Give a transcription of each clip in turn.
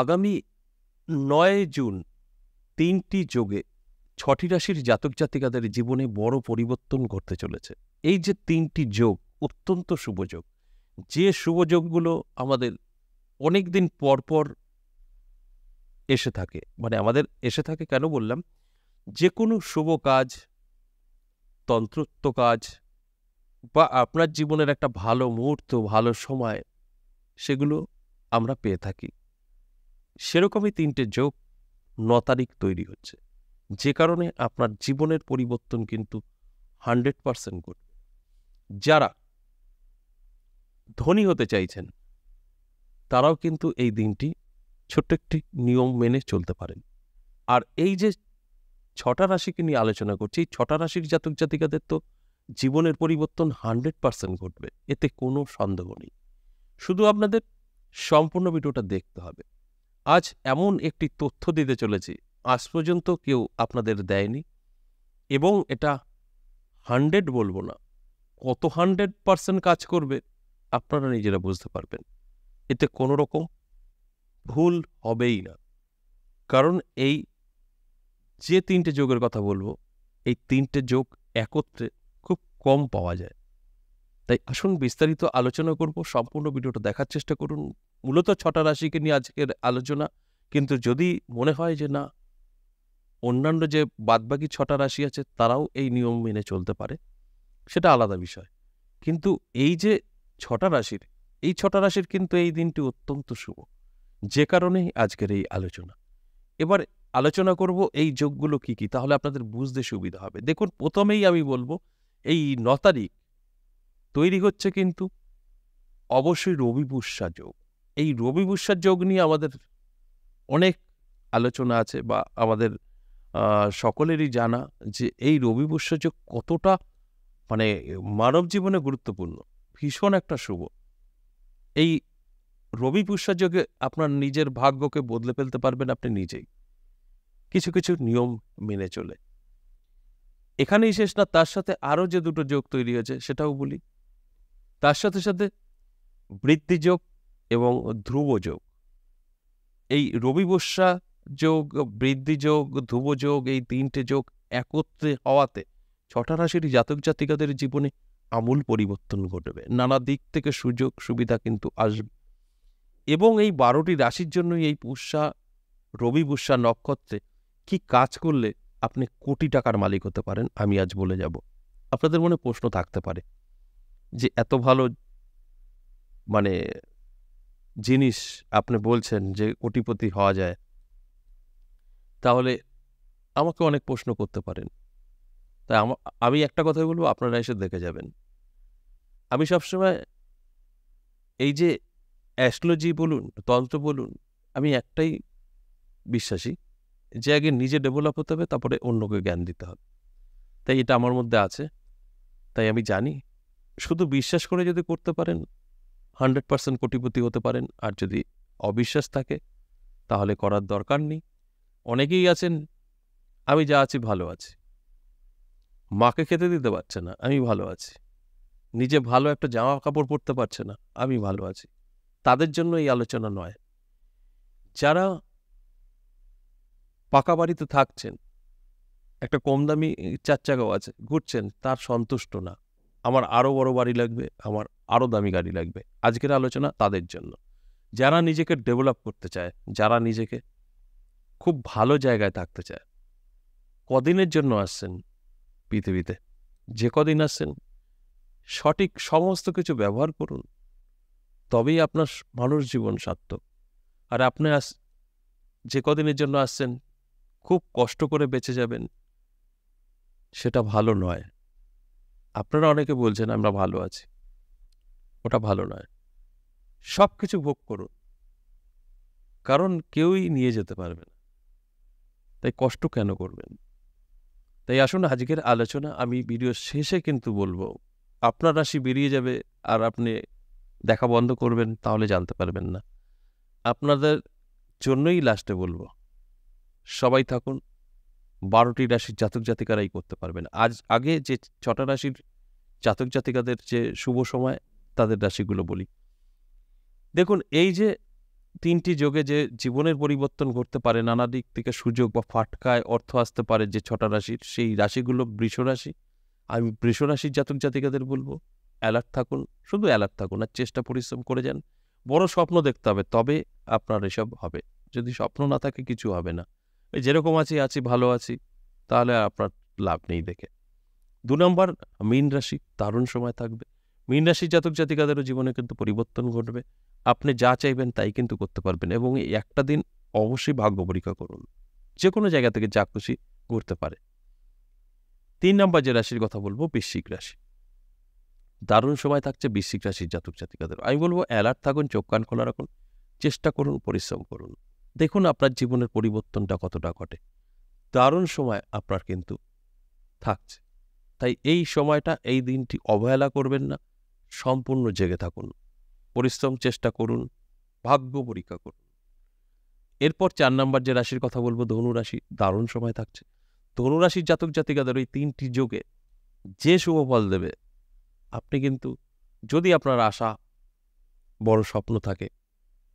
আগামী ৯ জুন ৩টি যোগে ৬টি রাশির জাতক জাতিকাদের জীবনে বড় পরিবর্তন ঘটতে চলেছে। এই যে ৩টি যোগ অত্যন্ত শুভ যোগ, যে শুভ যোগগুলো আমাদের অনেকদিন পর পর এসে থাকে, মানে আমাদের এসে থাকে কেন বললাম, যে কোনো শুভ কাজ, তন্ত্রোক্ত কাজ বা আপনার জীবনের একটা ভালো মুহূর্ত, ভালো সময়, সেগুলো আমরা পেয়ে থাকি। সেরকমই ৩টে যোগ ৯ তারিখ তৈরি হচ্ছে, যে কারণে আপনার জীবনের পরিবর্তন কিন্তু 100% ঘটবে। যারা ধনী হতে চাইছেন তারাও কিন্তু এই দিনটি ছোট্ট একটি নিয়ম মেনে চলতে পারেন। আর এই যে ৬টা রাশিকে নিয়ে আলোচনা করছি, এই ৬টা রাশির জাতক জাতিকাদের তো জীবনের পরিবর্তন 100% ঘটবে, এতে কোনো সন্দেহ নেই। শুধু আপনাদের সম্পূর্ণ ভিডিওটা দেখতে হবে। আজ এমন একটি তথ্য দিতে চলেছি, আজ পর্যন্ত কেউ আপনাদের দেয়নি, এবং এটা 100 বলবো না, কত 100% কাজ করবে আপনারা নিজেরা বুঝতে পারবেন। এতে কোনো রকম ভুল হবেই না, কারণ এই যে ৩টে যোগের কথা বলবো, এই ৩টে যোগ একত্রে খুব কম পাওয়া যায়। তাই আসুন বিস্তারিত আলোচনা করব, সম্পূর্ণ ভিডিওটা দেখার চেষ্টা করুন। মূলত ৬টা রাশিকে নিয়ে আজকের আলোচনা, কিন্তু যদি মনে হয় যে না, অন্যান্য যে বাদবাকি ৬টা রাশি আছে তারাও এই নিয়ম মেনে চলতে পারে, সেটা আলাদা বিষয়। কিন্তু এই যে ৬টা রাশির, এই ৬টা রাশির কিন্তু এই দিনটি অত্যন্ত শুভ, যে কারণেই আজকের এই আলোচনা। এবার আলোচনা করব এই যোগগুলো কি কি, তাহলে আপনাদের বুঝতে সুবিধা হবে। দেখুন, প্রথমেই আমি বলবো, এই ৯ তারিখ তৈরি হচ্ছে কিন্তু অবশ্যই রবি পুষ্যা যোগ। এই রবি পুষ্যা যোগ নিয়ে আমাদের অনেক আলোচনা আছে, বা আমাদের সকলেরই জানা যে এই রবি পুষ্যা যোগ কতটা মানে মানব জীবনে গুরুত্বপূর্ণ, ভীষণ একটা শুভ। এই রবি পুষ্যা যোগে আপনার নিজের ভাগ্যকে বদলে ফেলতে পারবেন আপনি নিজেই, কিছু কিছু নিয়ম মেনে চলে। এখানেই শেষ না, তার সাথে আরও যে দুটো যোগ তৈরি হয়েছে সেটাও বলি। তার সাথে সাথে বৃদ্ধি যোগ এবং ধ্রুব যোগ। এই রবি পুষ্যা যোগ, বৃদ্ধি যোগ, ধ্রুব যোগ, এই ৩টে যোগ একত্রে হওয়াতে ৬টা রাশির জাতক জাতিকাদের জীবনে আমূল পরিবর্তন ঘটবে, নানা দিক থেকে সুযোগ সুবিধা কিন্তু আসবে। এবং এই ১২টি রাশির জন্যই এই রবি পুষ্যা নক্ষত্রে কি কাজ করলে আপনি কোটি টাকার মালিক হতে পারেন, আমি আজ বলে যাব। আপনাদের মনে প্রশ্ন থাকতে পারে যে এত ভালো মানে জিনিস আপনি বলছেন যে কোটিপতি হওয়া যায়, তাহলে আমাকে অনেক প্রশ্ন করতে পারেন। তাই আমি একটা কথাই বলবো, আপনারা এসে দেখে যাবেন। আমি সবসময় এই যে অ্যাস্ট্রোলজি বলুন, তন্ত্র বলুন, আমি একটাই বিশ্বাসী যে আগে নিজে ডেভেলপ হতে হবে, তারপরে অন্যকে জ্ঞান দিতে হবে। তাই এটা আমার মধ্যে আছে, তাই আমি জানি। শুধু বিশ্বাস করে যদি করতে পারেন 100% কোটিপতি হতে পারেন, আর যদি অবিশ্বাস থাকে তাহলে করার দরকার নেই। অনেকেই আছেন, আমি যা আছি ভালো আছি, মাকে খেতে দিতে পারছে না, আমি ভালো আছি, নিজে ভালো একটা জামা কাপড় পরতে পারছে না, আমি ভালো আছি। তাদের জন্য এই আলোচনা নয়। যারা পাকা বাড়িতে থাকছেন, একটা কম দামি ৪ চাকাও আছে, ঘুরছেন, তার সন্তুষ্ট না, আমার আরও বড় বাড়ি লাগবে, আমার আরও দামি গাড়ি লাগবে, আজকের আলোচনা তাদের জন্য। যারা নিজেকে ডেভেলপ করতে চায়, যারা নিজেকে খুব ভালো জায়গায় থাকতে চায়। কদিনের জন্য আসছেন পৃথিবীতে, যে কদিন আসছেন সঠিক সমস্ত কিছু ব্যবহার করুন, তবেই আপনার মানুষ জীবন সার্থক। আর আপনি যে কদিনের জন্য আসছেন খুব কষ্ট করে বেঁচে যাবেন, সেটা ভালো নয়। আপনারা অনেকে বলছেন আমরা ভালো আছি, ওটা ভালো নয়। সব কিছু ভোগ করুন, কারণ কেউই নিয়ে যেতে পারবে না, তাই কষ্ট কেন করবেন? তাই আসুন আজকের আলোচনা, আমি ভিডিও শেষে কিন্তু বলবো, আপনার রাশি বেরিয়ে যাবে আর আপনি দেখা বন্ধ করবেন, তাহলে জানতে পারবেন না। আপনাদের জন্যই লাস্টে বলবো, সবাই থাকুন, ১২টি রাশির জাতক জাতিকারাই করতে পারবেন। আগে যে ৬টা রাশির জাতক জাতিকাদের যে শুভ সময়, তাদের রাশিগুলো বলি। দেখুন, এই যে তিনটি যোগে যে জীবনের পরিবর্তন ঘটতে পারে, নানা দিক থেকে সুযোগ বা ফাটকায় অর্থ আসতে পারে যে 6টা রাশির, সেই রাশিগুলো বৃষ রাশি। আমি বৃষ রাশির জাতক জাতিকাদের বলবো অ্যালার্ট থাকুন, শুধু অ্যালার্ট থাকুন আর চেষ্টা পরিশ্রম করে যান। বড় স্বপ্ন দেখতে হবে, তবে আপনার এসব হবে। যদি স্বপ্ন না থাকে কিছু হবে না। ওই যেরকম আছি ভালো আছি, তাহলে আর আপনার লাভ নেই দেখে। 2 নম্বর মীন রাশি, দারুণ সময় থাকবে। মীন রাশির জাতক জাতিকাদেরও জীবনে কিন্তু পরিবর্তন ঘটবে। আপনি যা চাইবেন তাই কিন্তু করতে পারবেন, এবং এই একটা দিন অবশ্যই ভাগ্য পরীক্ষা করুন। যে কোনো জায়গা থেকে যা খুশি ঘুরতে পারে। 3 নম্বর যে রাশির কথা বলবো বৃশ্চিক রাশি। দারুণ সময় থাকছে বৃশ্চিক রাশির জাতক জাতিকাদের। আমি বলবো অ্যালার্ট থাকুন, চোখ কান খোলা রাখুন, চেষ্টা করুন, পরিশ্রম করুন। দেখুন আপনার জীবনের পরিবর্তনটা কতটা ঘটে। দারুণ সময় আপনার কিন্তু থাকছে। তাই এই সময়টা, এই দিনটি অবহেলা করবেন না, সম্পূর্ণ জেগে থাকুন, পরিশ্রম চেষ্টা করুন, ভাগ্য পরীক্ষা করুন। এরপর 4 নম্বর যে রাশির কথা বলবো ধনু রাশি, দারুণ সময় থাকছে। ধনু রাশির জাতক জাতিকাদের ওই 3টি যোগে যে শুভ ফল দেবে, আপনি কিন্তু যদি আপনার আশা, বড় স্বপ্ন থাকে,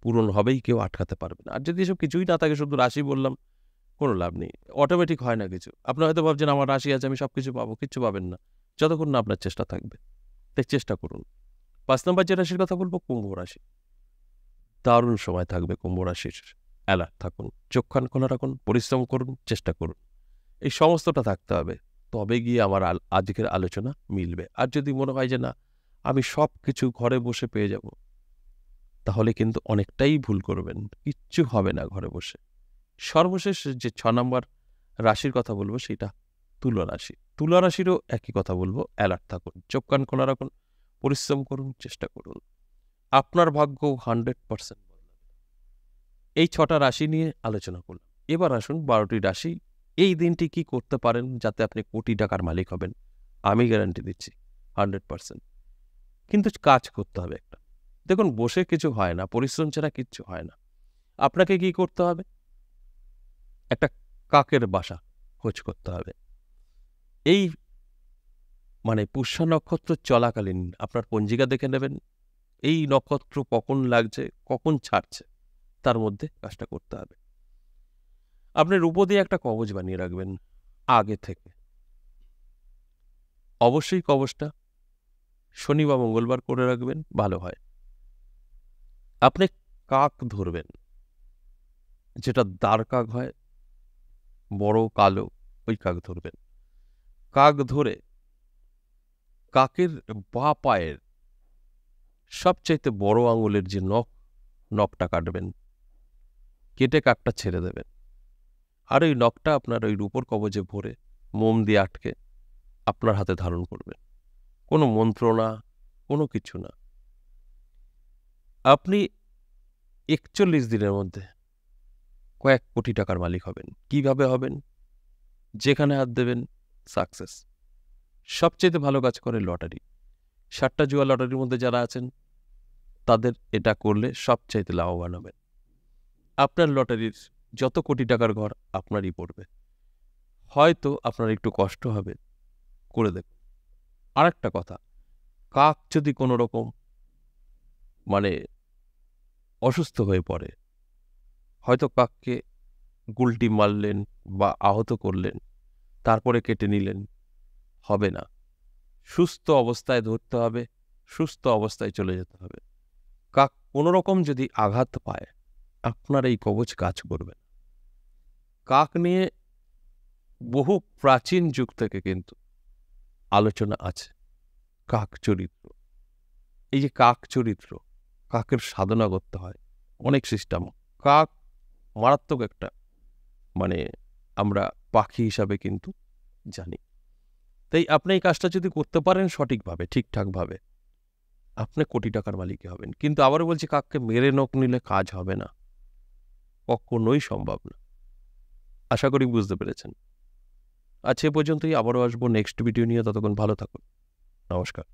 পূরণ হবেই, কেউ আটকাতে পারবে না। আর যদি এসব কিছুই না থাকে, শুধু রাশি বললাম, কোনো লাভ নেই। অটোমেটিক হয় না কিছু। আপনি হয়তো ভাবছেন আমার রাশি আছে, আমি সব কিছু পাবো, কিচ্ছু পাবেন না, যতক্ষণ না আপনার চেষ্টা থাকবে। তাই চেষ্টা করুন। 5 নম্বর যে রাশির কথা বলবো কুম্ভ রাশি। দারুণ সময় থাকবে কুম্ভ রাশির। অ্যালার্ট থাকুন, চোখ কান খোলা রাখুন, পরিশ্রম করুন, চেষ্টা করুন। এই সমস্তটা থাকতে হবে, তবে গিয়ে আমার আজকের আলোচনা মিলবে। আর যদি মনে হয় যে না, আমি সব কিছু ঘরে বসে পেয়ে যাব, তাহলে কিন্তু অনেকটাই ভুল করবেন। কিচ্ছু হবে না ঘরে বসে। সর্বশেষ যে 6 নম্বর রাশির কথা বলবো সেটা তুলা রাশি। তুলা রাশিরও একই কথা বলবো, অ্যালার্ট থাকুন, চোখ কান খোলা রাখুন, পরিশ্রম করুন, চেষ্টা করুন। আপনার ভাগ্য 100% বদলাবে। এই 6টা রাশি নিয়ে আলোচনা করলাম। এবার আসুন 12টি রাশি, এই দিনটি কি করতে পারেন যাতে আপনি কোটি টাকার মালিক হবেন। আমি গ্যারান্টি দিচ্ছি 100%। কিন্তু কাজ করতে হবে একটা। দেখুন, বসে কিছু হয় না, পরিশ্রম ছাড়া কিচ্ছু হয় না। আপনাকে কি করতে হবে? একটা কাকের বাসা খোঁজ করতে হবে। এই পুষ্যা নক্ষত্র চলাকালীন আপনার পঞ্জিকা দেখে নেবেন, এই নক্ষত্র কখন লাগছে, কখন ছাড়ছে, তার মধ্যে কাজটা করতে হবে। আপনি রূপো দিয়ে একটা কবচ বানিয়ে রাখবেন আগে থেকে। অবশ্যই কবচটা শনি বা মঙ্গলবার করে রাখবেন, ভালো হয়। আপনি কাক ধরবেন, যেটা দ্বার কাক হয়, বড় কালো, ওই কাক ধরবেন। কাক ধরে কাকের বা পায়ের সবচাইতে বড় আঙুলের যে নখটা কাটবেন, কেটে কাকটা ছেড়ে দেবেন। আর ওই নখটা আপনার ওই রূপোর কবচে ভরে মোম দিয়ে আটকে আপনার হাতে ধারণ করবেন। কোনো মন্ত্র না, কোনো কিছু না। আপনি 41 দিনের মধ্যে কয়েক কোটি টাকার মালিক হবেন। কিভাবে হবেন? যেখানে হাত দেবেন সাকসেস। সবচেয়ে ভালো কাজ করে লটারি। 7টা জুয়া লটারির মধ্যে যারা আছেন, তাদের এটা করলে সবচাইতে লাভবান হবেন। আপনার লটারির যত কোটি টাকার ঘর আপনারই পড়বে। হয়তো আপনার একটু কষ্ট হবে, করে দেখুন। আর একটা কথা, কাক যদি কোনো রকম অসুস্থ হয়ে পড়ে, হয়তো কাককে গুলটি মারলেন বা আহত করলেন, তারপরে কেটে নিলেন, হবে না। সুস্থ অবস্থায় ধরতে হবে, সুস্থ অবস্থায় চলে যেতে হবে। কাক কোনো রকম যদি আঘাত পায়, আপনার এই কবচ কাজ করবে না। কাক নিয়ে বহু প্রাচীন যুগ থেকে কিন্তু আলোচনা আছে। কাক চরিত্র, এই যে কাক চরিত্র, কাকের সাধনা করতে হয়, অনেক সিস্টেম। কাক মারাত্মক একটা আমরা পাখি হিসাবে কিন্তু জানি। তাই আপনি এই কাজটা যদি করতে পারেন সঠিকভাবে, ঠিকঠাকভাবে, আপনি কোটি টাকার মালিক হবেন। কিন্তু আবারও বলছি, কাককে মেরে নখ নিলে কাজ হবে না, কখনোই সম্ভব না। আশা করি বুঝতে পেরেছেন। আজ এ পর্যন্তই, আবারও আসবো নেক্সট ভিডিও নিয়ে। ততক্ষণ ভালো থাকুন। নমস্কার।